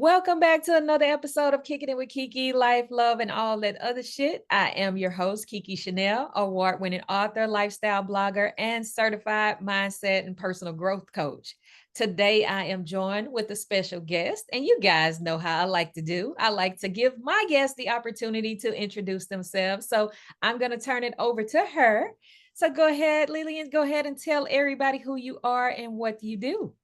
Welcome back to another episode of Kicking It with KeKe, Life, Love, and all that other shit. I am your host, KeKe Chanel, award-winning author, lifestyle blogger, and certified mindset and personal growth coach. Today, I am joined with a special guest, and you guys know how I like to do. I like to give my guests the opportunity to introduce themselves. So I'm going to turn it over to her. So go ahead, Lilian, go ahead and tell everybody who you are and what you do.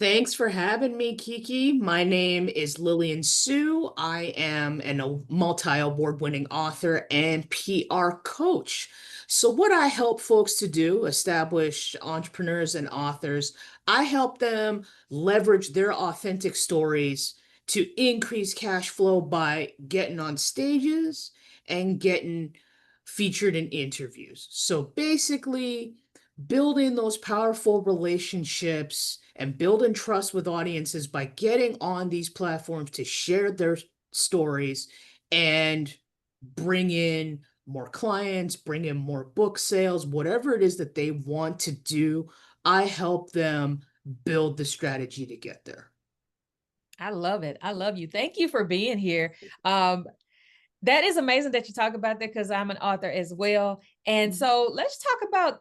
Thanks for having me, Kiki. My name is Lilian Sue. I am a multi-award winning author and PR coach. So what I help folks to do, established entrepreneurs and authors, I help them leverage their authentic stories to increase cash flow by getting on stages and getting featured in interviews. So basically, building those powerful relationships and building trust with audiences by getting on these platforms to share their stories and bring in more clients, bring in more book sales, whatever it is that they want to do. I help them build the strategy to get there. I love it. I love you. Thank you for being here. Um, that is amazing that you talk about that because I'm an author as well. And so let's talk about,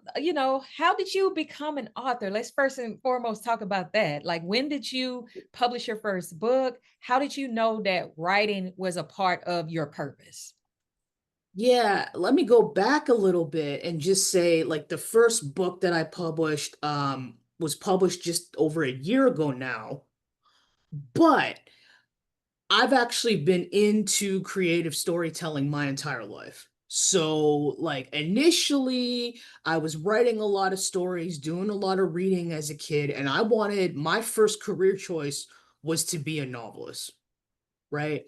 how did you become an author? Let's first and foremost talk about that. Like, when did you publish your first book? How did you know that writing was a part of your purpose? Yeah, let me go back a little bit and just say like the first book that I published was published just over a year ago now. But I've actually been into creative storytelling my entire life. So, like, initially, I was writing a lot of stories, doing a lot of reading as a kid, and I wanted my first career choice was to be a novelist, right?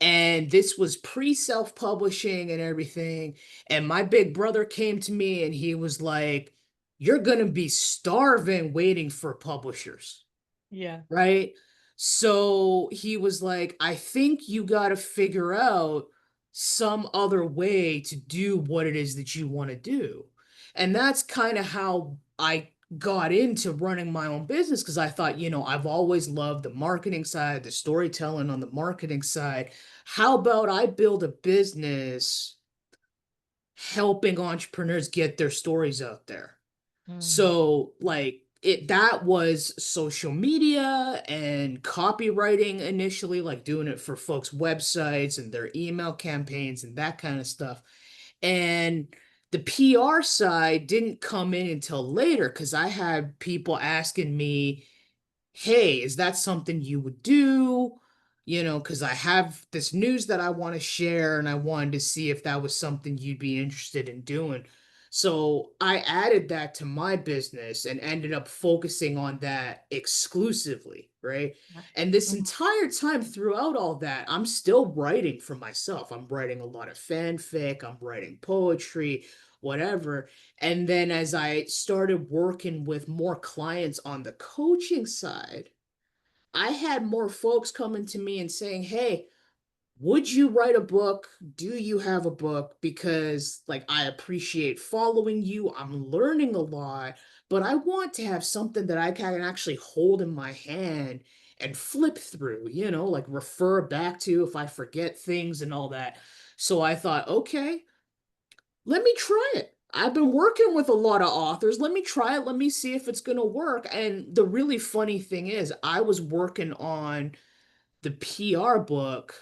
And this was pre self-publishing and everything. And my big brother came to me and he was like, "You're gonna be starving waiting for publishers." Yeah. Right? So he was like, I think you got to figure out some other way to do what it is that you want to do. And that's kind of how I got into running my own business because I thought, I've always loved the marketing side, the storytelling on the marketing side. How about I build a business helping entrepreneurs get their stories out there? Mm. So like that was social media and copywriting initially, like doing it for folks' websites and their email campaigns and that kind of stuff. And the PR side didn't come in until later because I had people asking me, hey, is that something you would do? Because I have this news that I want to share and I wanted to see if that was something you'd be interested in doing. So I added that to my business and ended up focusing on that exclusively, right? And this Mhm. entire time throughout all that, I'm still writing for myself. I'm writing a lot of fanfic, I'm writing poetry, whatever. And then as I started working with more clients on the coaching side, I had more folks coming to me and saying, hey, would you write a book? Do you have a book? Because like I appreciate following you. I'm learning a lot, but I want to have something that I can actually hold in my hand and flip through, like refer back to if I forget things and all that. So I thought, okay, let me try it. I've been working with a lot of authors. Let me try it. Let me see if it's going to work. And the really funny thing is, I was working on the PR book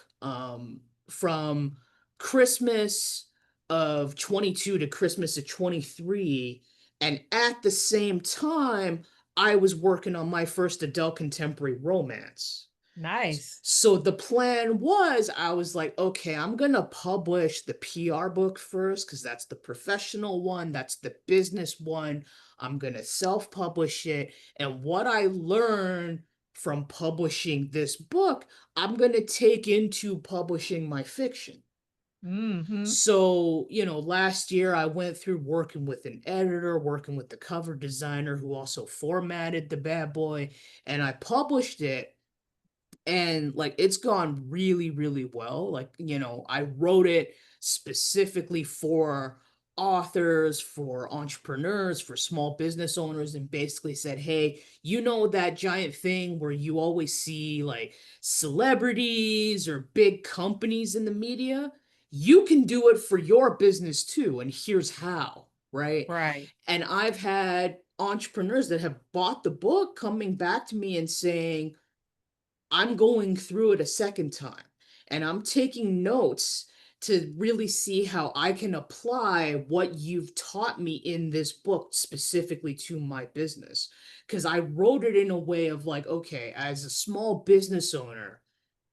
from Christmas of 22 to Christmas of 23. And at the same time, I was working on my first adult contemporary romance. Nice. So the plan was, I was like, okay, I'm gonna publish the PR book first because that's the professional one, that's the business one. I'm gonna self-publish it. And what I learned from publishing this book, I'm gonna take into publishing my fiction. Hmm. So, last year I went through working with an editor, working with the cover designer who also formatted the bad boy, and I published it and like it's gone really really well. Like I wrote it specifically for authors, for entrepreneurs, for small business owners, and basically said, hey, you know that giant thing where you always see like celebrities or big companies in the media? You can do it for your business too, and here's how, right? Right. And I've had entrepreneurs that have bought the book coming back to me and saying, I'm going through it a second time and I'm taking notes to really see how I can apply what you've taught me in this book specifically to my business. Because I wrote it in a way of like, okay, as a small business owner,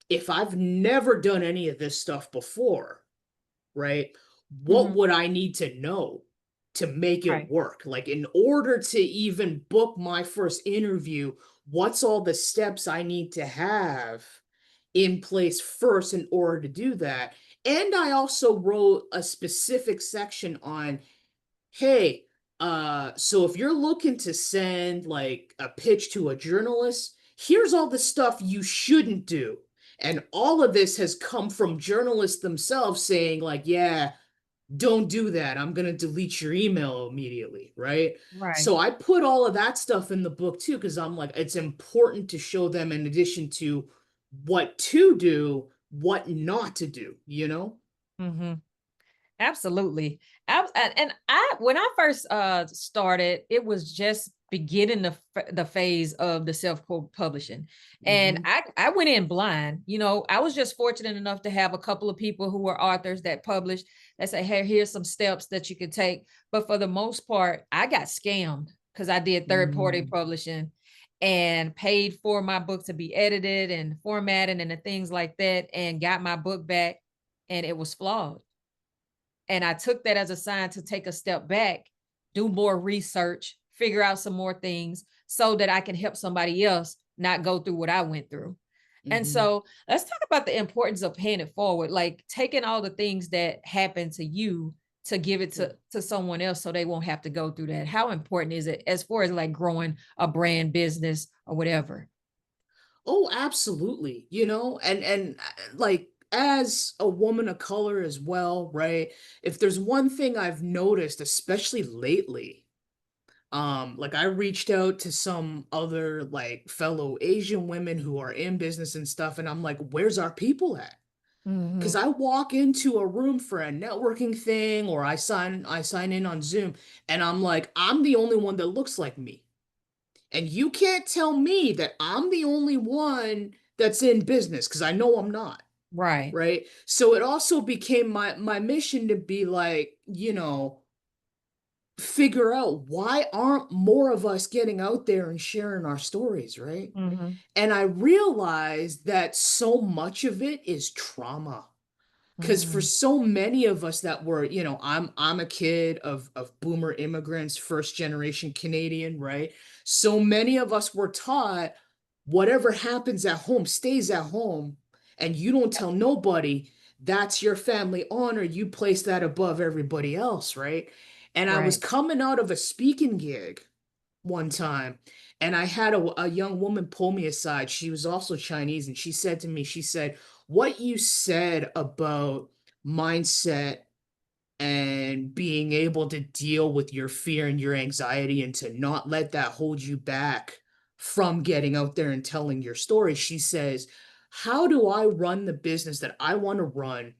if I've never done any of this stuff before, right? What Mhm. would I need to know to make it Right. work? Like, in order to even book my first interview, what's all the steps I need to have in place first in order to do that? And I also wrote a specific section on, hey, so if you're looking to send like a pitch to a journalist, here's all the stuff you shouldn't do. And all of this has come from journalists themselves saying, like, yeah, don't do that. I'm going to delete your email immediately. Right. Right. So I put all of that stuff in the book too, because I'm like, it's important to show them, in addition to what to do, what not to do, you know? Mhm. Absolutely. And I when I first started, it was just beginning the phase of the publishing. And Mm-hmm. I went in blind. You know, I was just fortunate enough to have a couple of people who were authors that published that say, "Hey, here's some steps that you could take." But for the most part, I got scammed because I did third-party Mm-hmm. publishing and paid for my book to be edited and formatted and the things like that, and got my book back and it was flawed. And I took that as a sign to take a step back, do more research, figure out some more things so that I can help somebody else not go through what I went through. And Mm-hmm. so let's talk about the importance of paying it forward, like taking all the things that happened to you to give it Yeah. to someone else so they won't have to go through that. How important is it as far as like growing a brand business or whatever? Oh, absolutely. Like, as a woman of color as well, right? If there's one thing I've noticed, especially lately, like, I reached out to some other like fellow Asian women who are in business and stuff, and I'm like, where's our people at? Because Mhm. I walk into a room for a networking thing, or I sign in on Zoom, and I'm like, I'm the only one that looks like me. And you can't tell me that I'm the only one that's in business, because I know I'm not, Right. right? So it also became my mission to be like, figure out, why aren't more of us getting out there and sharing our stories, right? Mhm. And I realized that so much of it is trauma. Because for Mhm. so many of us that were, I'm a kid of boomer immigrants, first generation Canadian, right? So many of us were taught, whatever happens at home stays at home, and you don't tell nobody. That's your family honor. You place that above everybody else, right? And I was Right. coming out of a speaking gig one time, and I had a young woman pull me aside. She was also Chinese, and she said to me, she said, what you said about mindset and being able to deal with your fear and your anxiety, and to not let that hold you back from getting out there and telling your story. She says, how do I run the business that I want to run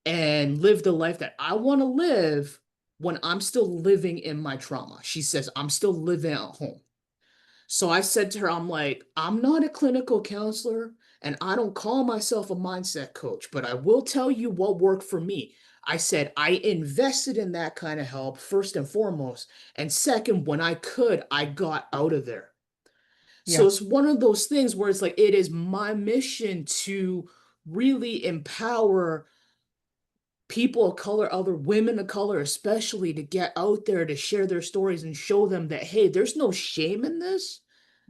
and live the life that I want to live when I'm still living in my trauma? She says, I'm still living at home. So I said to her, I'm like, I'm not a clinical counselor and I don't call myself a mindset coach, but I will tell you what worked for me. I said, I invested in that kind of help first and foremost. And second, when I could, I got out of there. So Yeah. it's one of those things where it's like, it is my mission to really empower people of color, other women of color, especially, to get out there to share their stories and show them that, hey, there's no shame in this.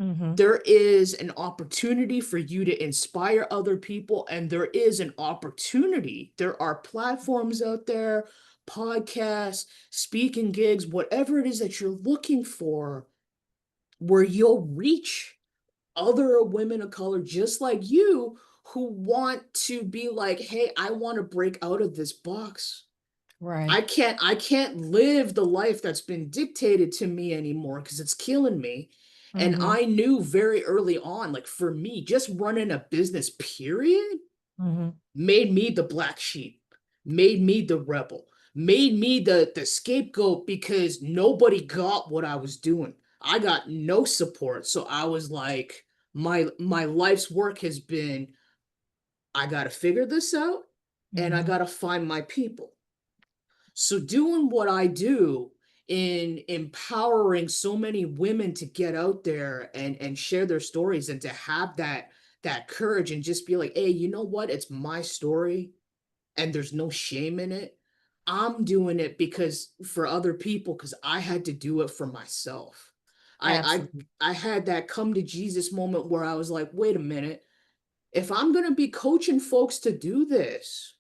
Mhm. There is an opportunity for you to inspire other people, and there is an opportunity. There are platforms out there, podcasts, speaking gigs, whatever it is that you're looking for, where you'll reach other women of color just like you, who want to be like, hey, I want to break out of this box. Right. I can't live the life that's been dictated to me anymore because it's killing me. And Mhm. I knew very early on, like for me, just running a business, period, Mhm. made me the black sheep, made me the rebel, made me the scapegoat because nobody got what I was doing. I got no support. So I was like, my life's work has been, I gotta figure this out and I Mhm. gotta find my people. So doing what I do in empowering so many women to get out there and share their stories and to have that courage and just be like, hey, you know what? It's my story and there's no shame in it. I'm doing it because for other people, because I had to do it for myself. I Absolutely. I had that come to Jesus moment where I was like, wait a minute, if I'm gonna be coaching folks to do this,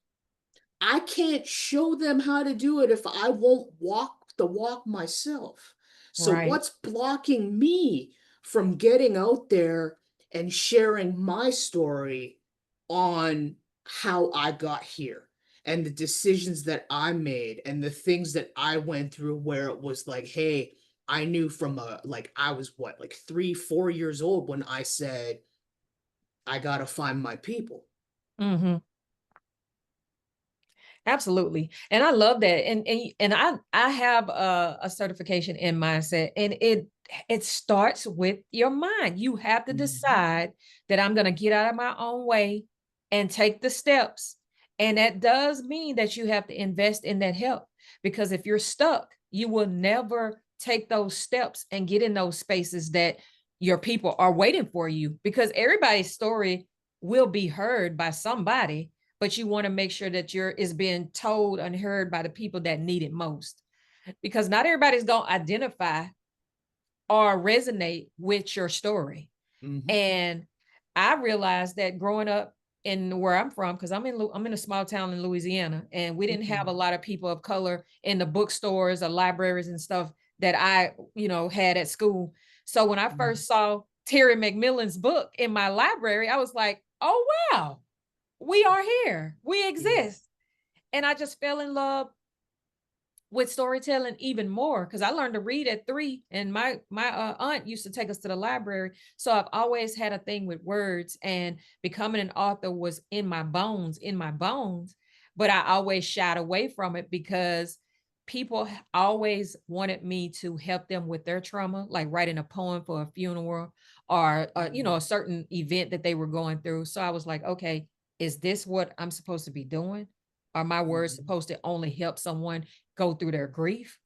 I can't show them how to do it if I won't walk the walk myself. So Right. what's blocking me from getting out there and sharing my story on how I got here and the decisions that I made and the things that I went through where it was like, hey, I knew from a like I was what, like 3, 4 years old when I said, I gotta find my people. Mhm. Absolutely. And I love that. And I have a certification in mindset, and it starts with your mind. You have to Mhm, decide that I'm going to get out of my own way and take the steps. And that does mean that you have to invest in that help, because if you're stuck, you will never take those steps and get in those spaces that your people are waiting for you, because everybody's story will be heard by somebody, but you want to make sure that you're is being told and heard by the people that need it most, because not everybody's going to identify or resonate with your story. mhm, And I realized that growing up in where I'm from, because I'm in a small town in Louisiana, and we didn't have a mhm, lot of people of color in the bookstores or libraries and stuff that I, had at school. So when I mhm. first saw Terry McMillan's book in my library, I was like, oh wow, we are here. We Yeah. exist. And I just fell in love with storytelling even more, because I learned to read at 3, and my aunt used to take us to the library. So I've always had a thing with words, and becoming an author was in my bones, but I always shied away from it because people always wanted me to help them with their trauma, like writing a poem for a funeral, or Mhm, a certain event that they were going through. So I was like, okay, is this what I'm supposed to be doing? Are my words mhm. supposed to only help someone go through their grief?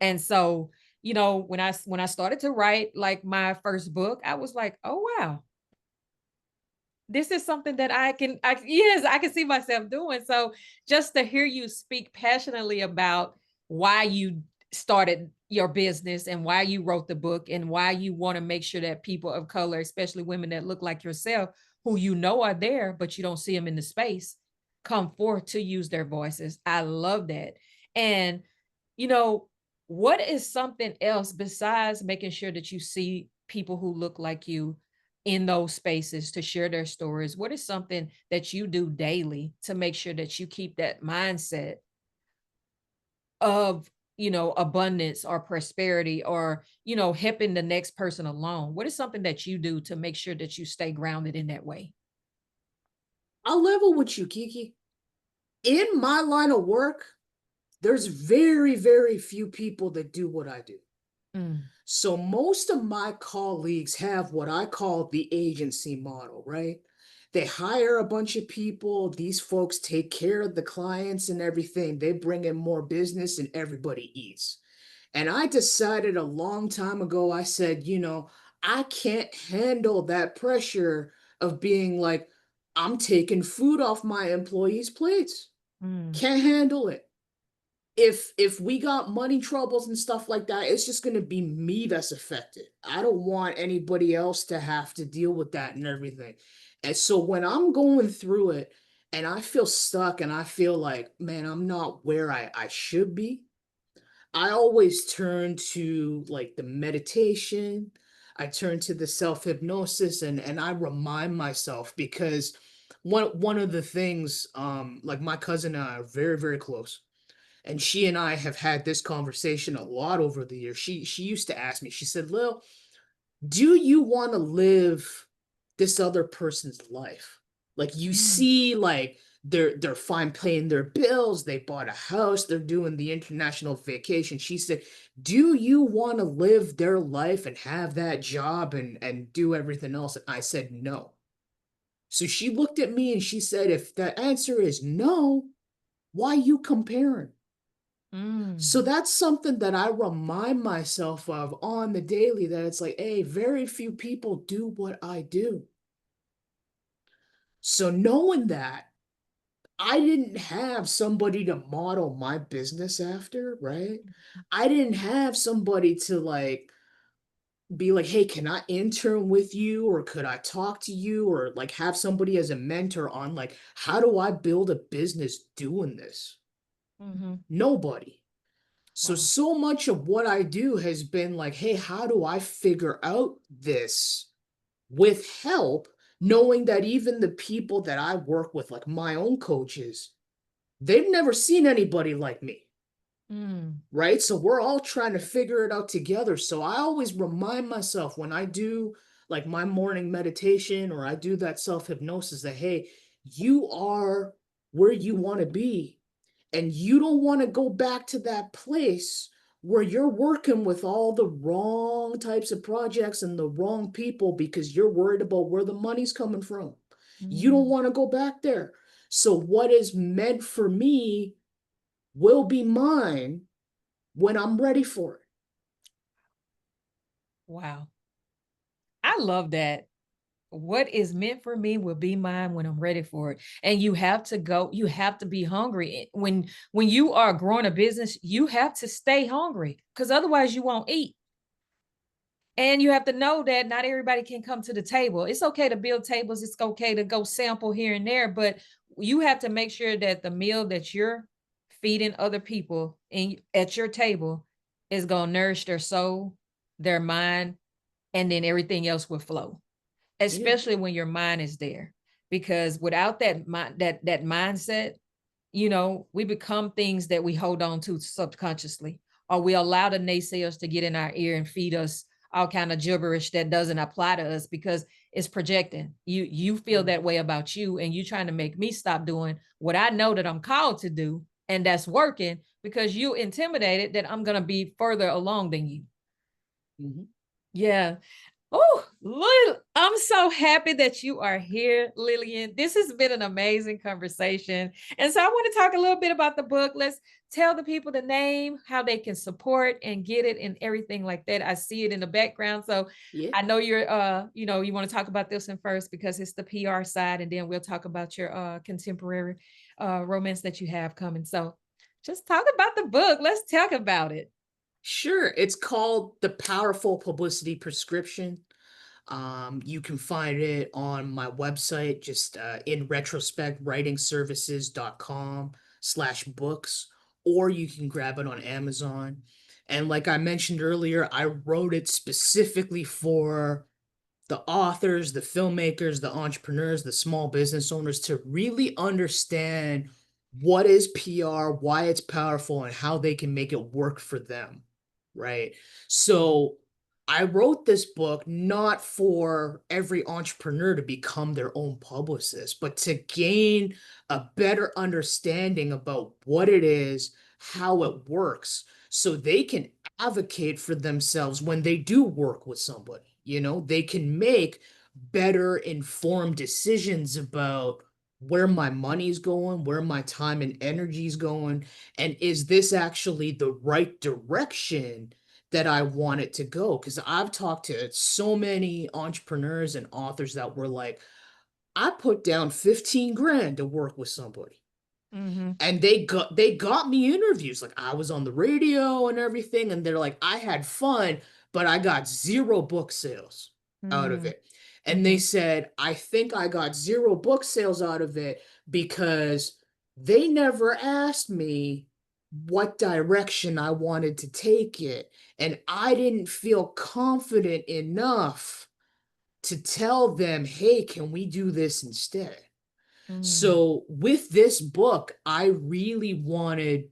And so, when I started to write like my first book, I was like, "Oh wow, this is something that yes, I can see myself doing." So, just to hear you speak passionately about why you started your business and why you wrote the book and why you want to make sure that people of color, especially women that look like yourself, who are there but you don't see them in the space, come forth to use their voices. I love that. And you know, what is something else besides making sure that you see people who look like you in those spaces to share their stories? What is something that you do daily to make sure that you keep that mindset of, abundance or prosperity, or, helping the next person along? What is something that you do to make sure that you stay grounded in that way? I'll level with you, Kiki. In my line of work, there's very, very few people that do what I do. Mm, So most of my colleagues have what I call the agency model, right? They hire a bunch of people. These folks take care of the clients and everything. They bring in more business and everybody eats. And I decided a long time ago, I said, I can't handle that pressure of being like, I'm taking food off my employees' plates. mm, Can't handle it. If we got money troubles and stuff like that, it's just gonna be me that's affected. I don't want anybody else to have to deal with that and everything. And so when I'm going through it and I feel stuck and I feel like, man, I'm not where I should be, I always turn to like the meditation. I turn to the self hypnosis and I remind myself because one of the things, like my cousin and I are very, very close. And she and I have had this conversation a lot over the years. She used to ask me, she said, Lil, do you want to live this other person's life? Like you Mm, see, like they're fine paying their bills, they bought a house, they're doing the international vacation. She said, do you want to live their life and have that job and do everything else? And I said no. So she looked at me and she said, if the answer is no, why you comparing? So mm, that's something that I remind myself of on the daily, that it's like, hey, very few people do what I do. So knowing that, I didn't have somebody to model my business after, right? I didn't have somebody to like be like, hey, can I intern with you? Or could I talk to you? Or like have somebody as a mentor on like, how do I build a business doing this? mhm. Nobody. So, Wow. so much of what I do has been like, hey, how do I figure out this with help, knowing that even the people that I work with, like my own coaches, they've never seen anybody like me, Mm, right? So we're all trying to figure it out together. So I always remind myself when I do like my morning meditation or I do that self hypnosis that, hey, you are where you want to be. And you don't want to go back to that place where you're working with all the wrong types of projects and the wrong people because you're worried about where the money's coming from. You don't mm. want to go back there. So, what is meant for me will be mine when I'm ready for it. Wow. I love that. What is meant for me will be mine when I'm ready for it. And you have to go, you have to be hungry. When you are growing a business, you have to stay hungry because otherwise you won't eat. And you have to know that not everybody can come to the table. It's okay to build tables, it's okay to go sample here and there, but you have to make sure that the meal that you're feeding other people in at your table is going to nourish their soul, their mind, and then everything else will flow, Yeah. especially when your mind is there. Because without that mind, that mindset, we become things that we hold on to subconsciously, or we allow the naysayers to get in our ear and feed us all kind of gibberish that doesn't apply to us because it's projecting. You feel Mm. that way about you, and you trying to make me stop doing what I know that I'm called to do, and that's working because you intimidated that I'm gonna be further along than you. Mhm. Yeah. Oh, I'm so happy that you are here, Lilian. This has been an amazing conversation. And so I want to talk a little bit about the book. Let's tell the people the name, how they can support and get it and everything like that. I see it in the background. So Yeah. I know you want to talk about this one first because it's the PR side, and then we'll talk about your contemporary romance that you have coming. So just talk about the book. Let's talk about it. Sure. It's called The Powerful Publicity Prescription. You can find it on my website, just in retrospect, writingservices.com/books, or you can grab it on Amazon. And like I mentioned earlier, I wrote it specifically for the authors, the filmmakers, the entrepreneurs, the small business owners to really understand what is PR, why it's powerful, and how they can make it work for them, right? So I wrote this book not for every entrepreneur to become their own publicist, but to gain a better understanding about what it is, how it works, so they can advocate for themselves when they do work with somebody. They can make better informed decisions about where my money's going, where my time and energy is going, and is this actually the right direction that I want it to go? Because I've talked to so many entrepreneurs and authors that were like, I put down 15 grand to work with somebody. Mm-hmm. And they got me interviews. Like I was on the radio and everything, and they're like, I had fun, but I got zero book sales out of it. And they Mm-hmm. said, I think I got zero book sales out of it because they never asked me what direction I wanted to take it. And I didn't feel confident enough to tell them, hey, can we do this instead? Mm. So with this book, I really wanted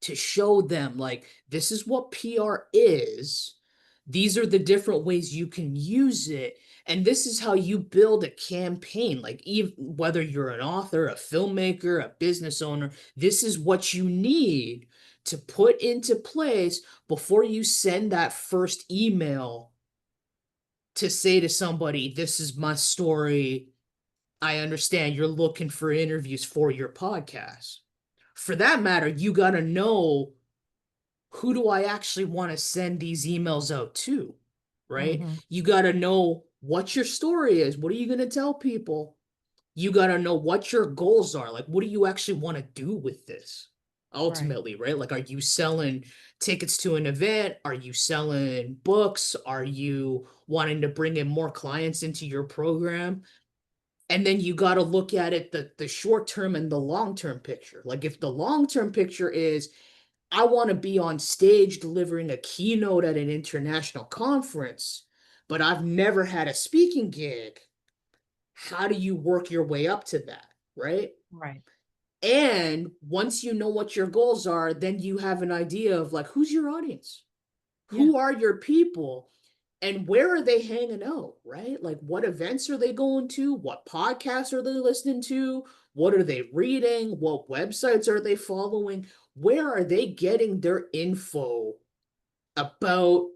to show them like this is what PR is. These are the different ways you can use it. And this is how you build a campaign. Like even whether you're an author, a filmmaker, a business owner, this is what you need to put into place before you send that first email to say to somebody, this is my story. I understand you're looking for interviews for your podcast. For that matter, you got to know who do I actually want to send these emails out to, right? Mhm. You got to know what your story is. What are you going to tell people? You got to know what your goals are. Like, what do you actually want to do with this Right. ultimately, right? Like, are you selling tickets to an event? Are you selling books? Are you wanting to bring in more clients into your program? And then you got to look at it the short term and the long term picture. Like, if the long term picture is, I want to be on stage delivering a keynote at an international conference, but I've never had a speaking gig. How do you work your way up to that? Right. Right. And once you know what your goals are, then you have an idea of like, who's your audience? Yeah. Who are your people? And where are they hanging out? Right. Like, what events are they going to? What podcasts are they listening to? What are they reading? What websites are they following? Where are they getting their info about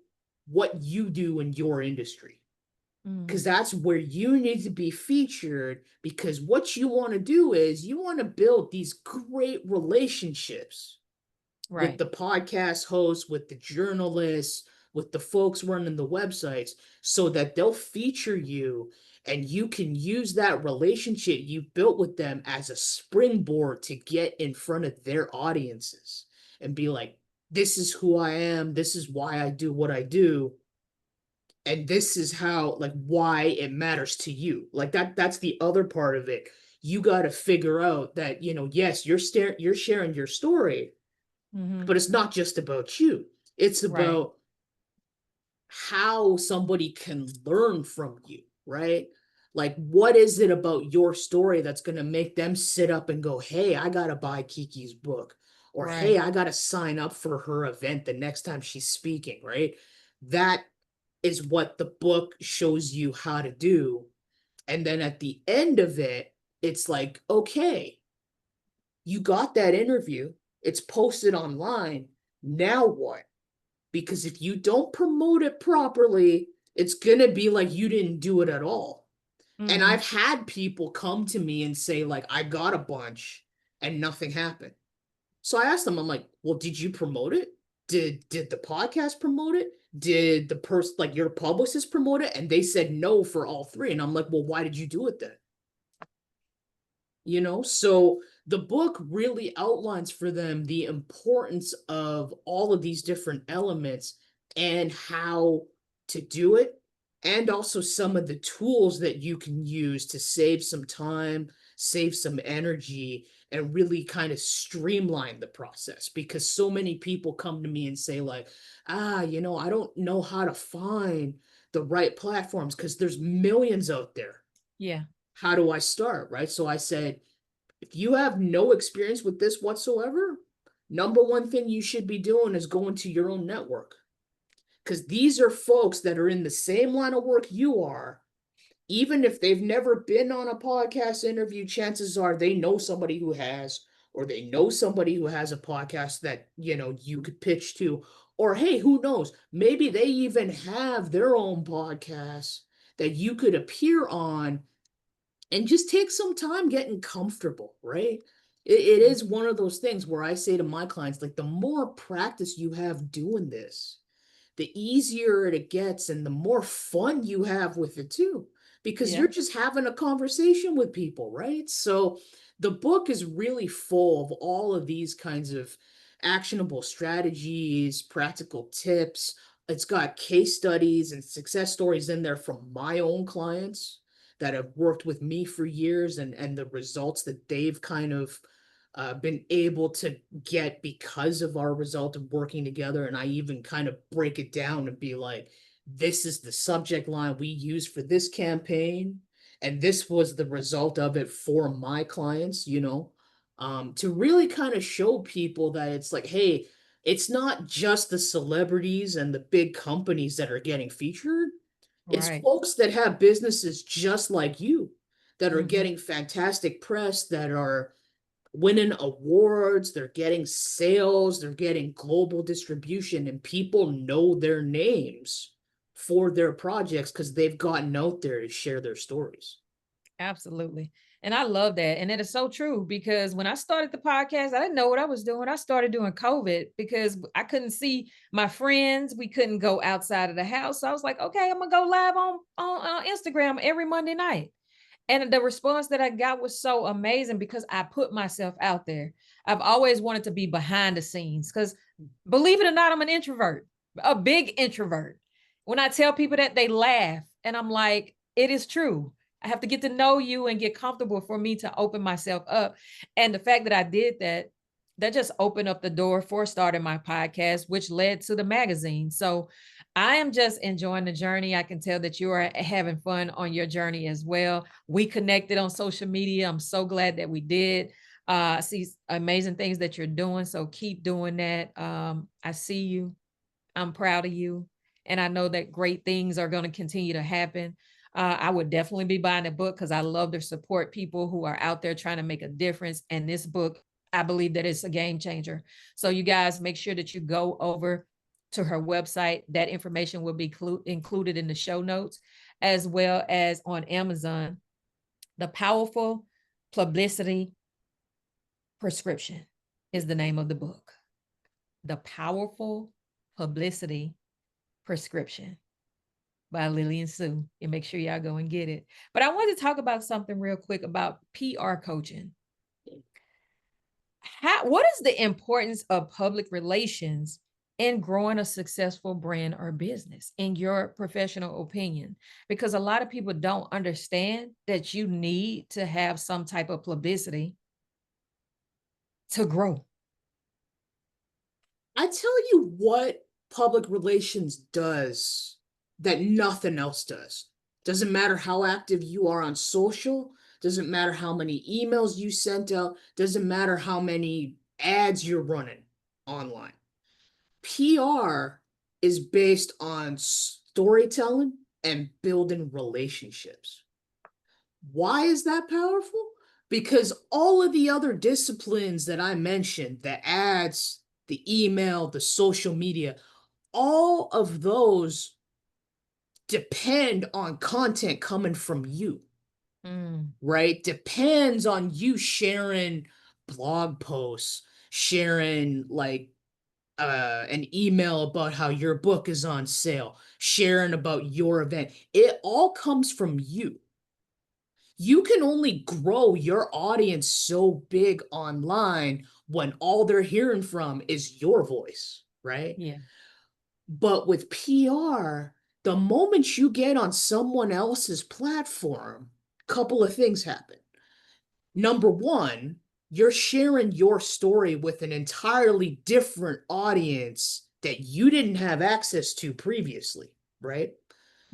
what you do in your industry? Because Mhm. that's where you need to be featured. Because what you want to do is you want to build these great relationships with Right. the podcast hosts, with the journalists, with the folks running the websites, so that they'll feature you and you can use that relationship you've built with them as a springboard to get in front of their audiences and be like, this is who I am, this is why I do what I do, and this is how, like, why it matters to you. Like that's the other part of it. You got to figure out that, yes, you're sharing your story, Mhm. but it's not just about you. It's Right. about how somebody can learn from you, right? Like, what is it about your story that's going to make them sit up and go, hey, I got to buy KeKe's book? Or, hey, Right. I got to sign up for her event the next time she's speaking, right? That is what the book shows you how to do. And then at the end of it, it's like, okay, you got that interview, it's posted online. Now what? Because if you don't promote it properly, it's going to be like you didn't do it at all. And Mhm. I've had people come to me and say, like, I got a bunch and nothing happened. So I asked them, I'm like, well, did you promote it? Did the podcast promote it? Did the person, like your publicist, promote it? And they said no for all three. And I'm like, well, why did you do it then? So the book really outlines for them the importance of all of these different elements and how to do it, and also some of the tools that you can use to save some time, save some energy, and really kind of streamline the process. Because so many people come to me and say like, I don't know how to find the right platforms because there's millions out there. Yeah. How do I start? Right. So I said, if you have no experience with this whatsoever, number one thing you should be doing is going to your own network. Because these are folks that are in the same line of work you are. Even if they've never been on a podcast interview, chances are they know somebody who has, or they know somebody who has a podcast that, you could pitch to. Or hey, who knows? Maybe they even have their own podcast that you could appear on and just take some time getting comfortable, right? It Mm. is one of those things where I say to my clients, like, the more practice you have doing this, the easier it gets and the more fun you have with it too, because Yeah. you're just having a conversation with people, right? So the book is really full of all of these kinds of actionable strategies, practical tips. It's got case studies and success stories in there from my own clients that have worked with me for years, and the results that they've kind of been able to get because of our result of working together. And I even kind of break it down and be like, this is the subject line we use for this campaign. And this was the result of it for my clients, to really kind of show people that it's like, hey, it's not just the celebrities and the big companies that are getting featured. It's Right. folks that have businesses just like you that are Hmm. getting fantastic press, that are winning awards, they're getting sales, they're getting global distribution, and people know their names for their projects because they've gotten out there to share their stories. Absolutely. And I love that. And it is so true because when I started the podcast, I didn't know what I was doing. I started doing COVID because I couldn't see my friends. We couldn't go outside of the house. So I was like, okay, I'm gonna go live on Instagram every Monday night. And the response that I got was so amazing because I put myself out there. I've always wanted to be behind the scenes because, believe it or not, I'm an introvert, a big introvert. When I tell people that, they laugh. And I'm like, it is true. I have to get to know you and get comfortable for me to open myself up. And the fact that I did that, that just opened up the door for starting my podcast, which led to the magazine. So I am just enjoying the journey. I can tell that you are having fun on your journey as well. We connected on social media. I'm so glad that we did. I see amazing things that you're doing. So keep doing that. I see you. I'm proud of you. And I know that great things are going to continue to happen. I would definitely be buying a book because I love to support people who are out there trying to make a difference. And this book, I believe that it's a game changer. So you guys make sure that you go over to her website. That information will be included in the show notes, as well as on Amazon. The Powerful Publicity Prescription is the name of the book. The Powerful Publicity Prescription by Lilian Sue. And make sure y'all go and get it. But I wanted to talk about something real quick about PR coaching. What is the importance of public relations in growing a successful brand or business, in your professional opinion? Because a lot of people don't understand that you need to have some type of publicity to grow. I tell you what public relations does that nothing else does. Doesn't matter how active you are on social, doesn't matter how many emails you sent out, doesn't matter how many ads you're running online. PR is based on storytelling and building relationships. Why is that powerful? Because all of the other disciplines that I mentioned, the ads, the email, the social media, all of those depend on content coming from you, Mm, right? Depends on you sharing blog posts, sharing like an email about how your book is on sale, sharing about your event. It all comes from you. You can only grow your audience so big online when all they're hearing from is your voice, right? yeah. But with PR, the moment you get on someone else's platform, a couple of things happen. Number one, you're sharing your story with an entirely different audience that you didn't have access to previously, right?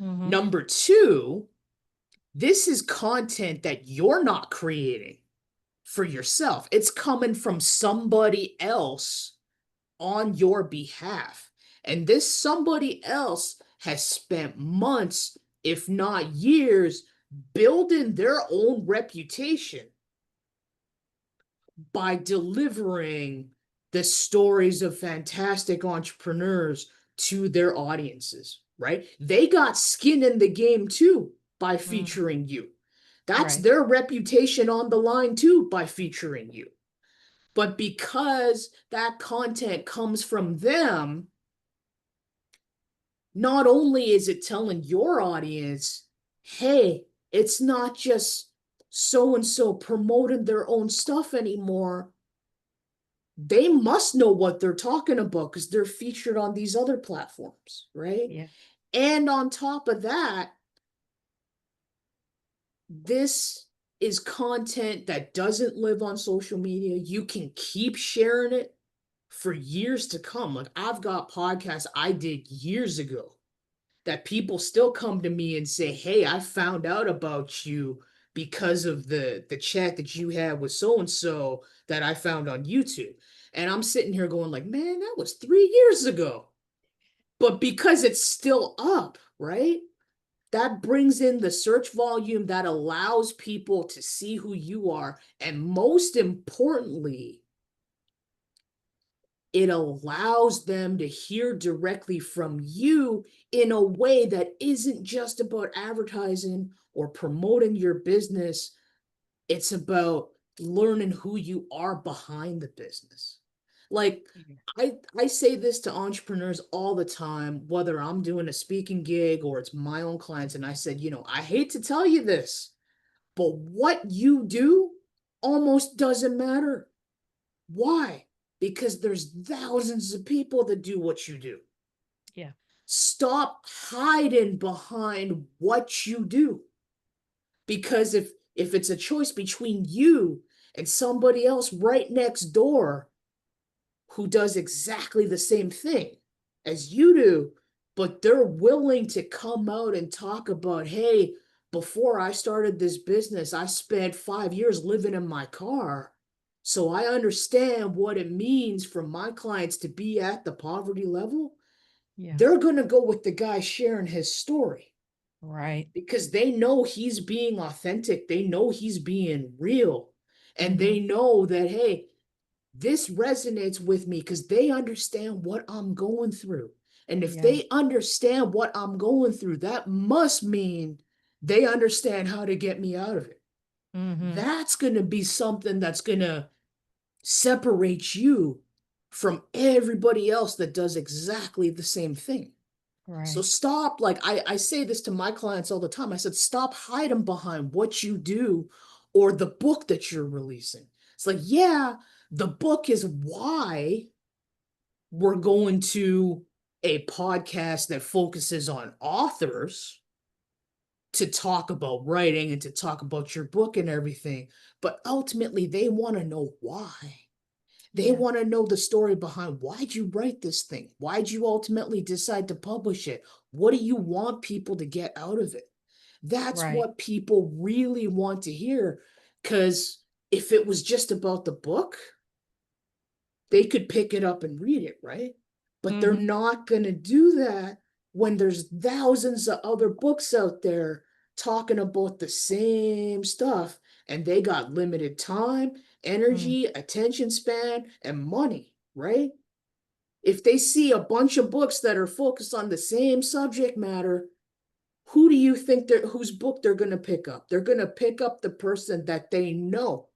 Mm-hmm. Number two, this is content that you're not creating for yourself. It's coming from somebody else on your behalf. And this somebody else has spent months, if not years, building their own reputation by delivering the stories of fantastic entrepreneurs to their audiences, right? They got skin in the game too by Mm, featuring you. That's right. their reputation on the line too by featuring you. But because that content comes from them, not only is it telling your audience, hey, it's not just so and so promoting their own stuff anymore. They must know what they're talking about because they're featured on these other platforms, right? Yeah. And on top of that, this is content that doesn't live on social media. You can keep sharing it for years to come. Like I've got podcasts I did years ago that people still come to me and say, "Hey, I found out about you because of the chat that you had with so and so that I found on YouTube." And I'm sitting here going like, "Man, that was 3 years ago." But because it's still up, right? That brings in the search volume that allows people to see who you are. And most importantly, it allows them to hear directly from you in a way that isn't just about advertising or promoting your business. It's about learning who you are behind the business. Like Yeah. I say this to entrepreneurs all the time, whether I'm doing a speaking gig or it's my own clients, and I said, I hate to tell you this, but what you do almost doesn't matter. Why? Because there's thousands of people that do what you do. Yeah. Stop hiding behind what you do. Because if it's a choice between you and somebody else right next door who does exactly the same thing as you do, but they're willing to come out and talk about, hey, before I started this business, I spent 5 years living in my car. So I understand what it means for my clients to be at the poverty level. Yeah. They're going to go with the guy sharing his story Right. because they know he's being authentic. They know he's being real. And Mm-hmm. they know that, hey, this resonates with me because they understand what I'm going through. And if Yeah. they understand what I'm going through, that must mean they understand how to get me out of it. Mm-hmm. That's going to be something that's going to separate you from everybody else that does exactly the same thing. So Right. stop, like I say this to my clients all the time. I said, stop hiding behind what you do or the book that you're releasing. It's like, yeah, the book is why we're going to a podcast that focuses on authors to talk about writing and to talk about your book and everything. But ultimately, they want to know why. They Yeah. want to know the story behind why'd you write this thing? Why'd you ultimately decide to publish it? What do you want people to get out of it? That's Right. what people really want to hear. Because if it was just about the book, they could pick it up and read it, right? But they're Mm-hmm. not going to do that when there's thousands of other books out there talking about the same stuff and they got limited time, Mm. energy, attention span, and money, right? If they see a bunch of books that are focused on the same subject matter, who do you think they're whose book they're going to pick up? They're going to pick up the person that they know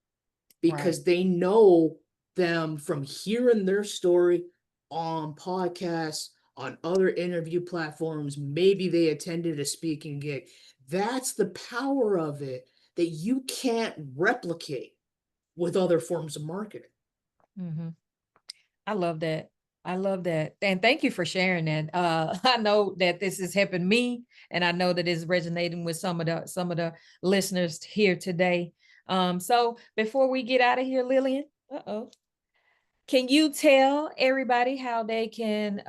Right. because they know them from hearing their story on podcasts, on other interview platforms. Maybe they attended a speaking gig. That's the power of it that you can't replicate with other forms of marketing. Mm-hmm. I love that. I love that. And thank you for sharing that. I know that this is helping me and I know that it's resonating with some of the listeners here today. So before we get out of here, Lillian, can you tell everybody how they can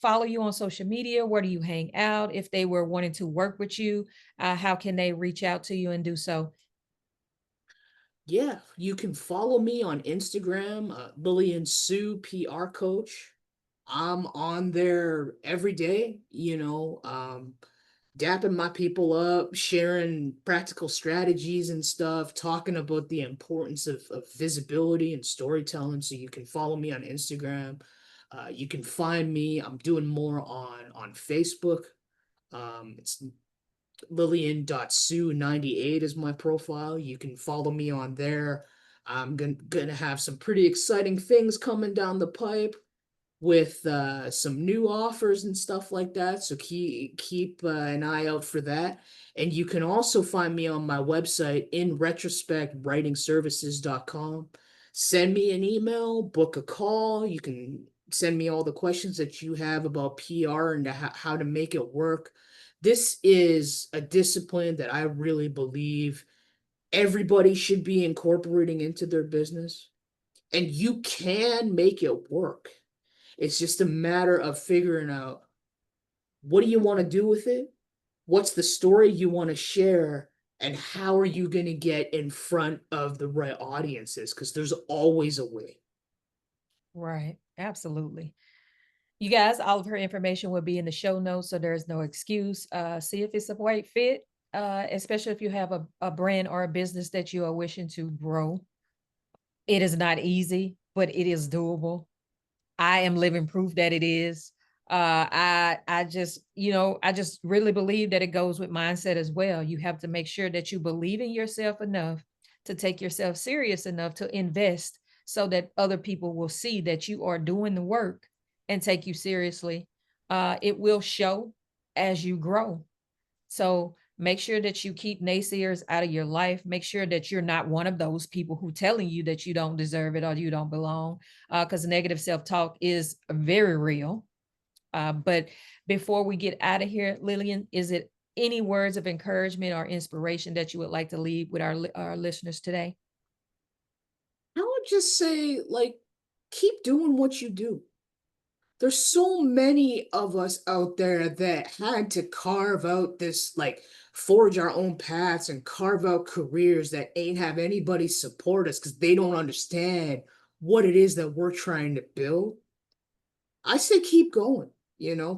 follow you on social media? Where do you hang out? If they were wanting to work with you, how can they reach out to you and do so? Yeah, you can follow me on Instagram, Lilian Sue PR Coach. I'm on there every day, dapping my people up, sharing practical strategies and stuff, talking about the importance of visibility and storytelling. So you can follow me on Instagram. You can find me. I'm doing more on Facebook. It's Lilian.Sue98 is my profile. You can follow me on there. I'm gonna have some pretty exciting things coming down the pipe with some new offers and stuff like that. So keep an eye out for that. And you can also find me on my website, in retrospect writingservices.com. Send me an email, book a call. You can send me all the questions that you have about PR and how to make it work. This is a discipline that I really believe everybody should be incorporating into their business. And you can make it work. It's just a matter of figuring out What do you want to do with it? What's the story you want to share? And how are you going to get in front of the right audiences? Because there's always a way. Right. Absolutely. You guys, all of her information will be in the show notes, so there's no excuse. See if it's a right fit, especially if you have a brand or a business that you are wishing to grow. It is not easy, but it is doable. I am living proof that it is. I just, I just really believe that it goes with mindset as well. You have to make sure that you believe in yourself enough to take yourself serious enough to invest so that other people will see that you are doing the work and take you seriously. It will show as you grow. So make sure that you keep naysayers out of your life. Make sure that you're not one of those people who telling you that you don't deserve it or you don't belong, because negative self-talk is very real. But before we get out of here, Lilian, is it any words of encouragement or inspiration that you would like to leave with our listeners today? I would just say, like, keep doing what you do. There's so many of us out there that had to carve out this, like, forge our own paths and carve out careers that ain't have anybody support us because they don't understand what it is that we're trying to build. I say keep going,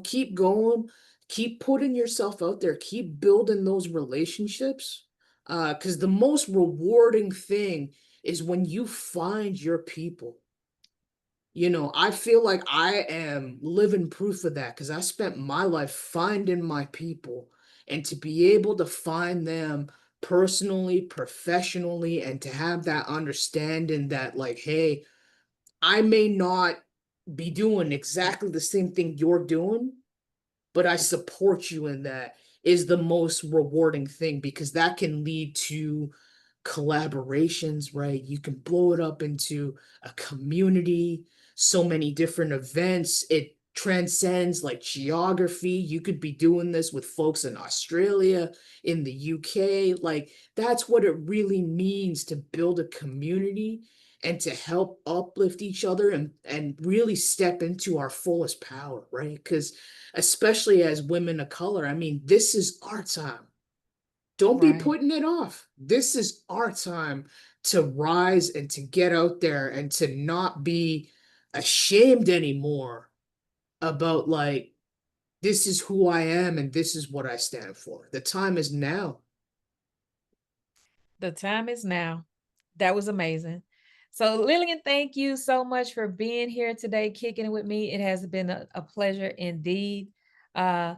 keep going, keep putting yourself out there, keep building those relationships. Because the most rewarding thing is when you find your people. I feel like I am living proof of that because I spent my life finding my people, and to be able to find them personally, professionally, and to have that understanding that, like, hey, I may not be doing exactly the same thing you're doing, but I support you in that is the most rewarding thing because that can lead to collaborations, right? You can blow it up into a community, so many different events. It transcends like geography. You could be doing this with folks in Australia, in the UK. Like, that's what it really means to build a community and to help uplift each other and really step into our fullest power, right? Because especially as women of color, I mean, this is our time. Don't be Right. putting it off. This is our time to rise and to get out there and to not be ashamed anymore about, like, this is who I am and this is what I stand for. The time is now. The time is now. That was amazing. So, Lillian, thank you so much for being here today, kicking it with me. It has been a pleasure indeed. Uh,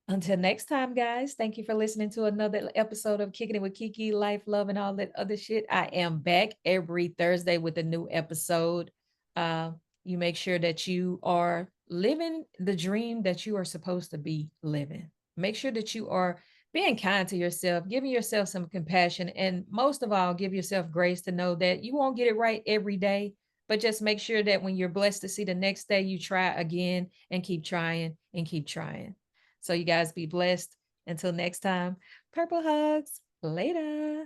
Until next time, guys, thank you for listening to another episode of Kicking It with KeKe, Life, Love, and all that other shit. I am back every Thursday with a new episode. Uh, you make sure that you are living the dream that you are supposed to be living. Make sure that you are being kind to yourself, giving yourself some compassion, and most of all, give yourself grace to know that you won't get it right every day. But just make sure that when you're blessed to see the next day, you try again and keep trying and keep trying. So you guys be blessed. Until next time, purple hugs. Later.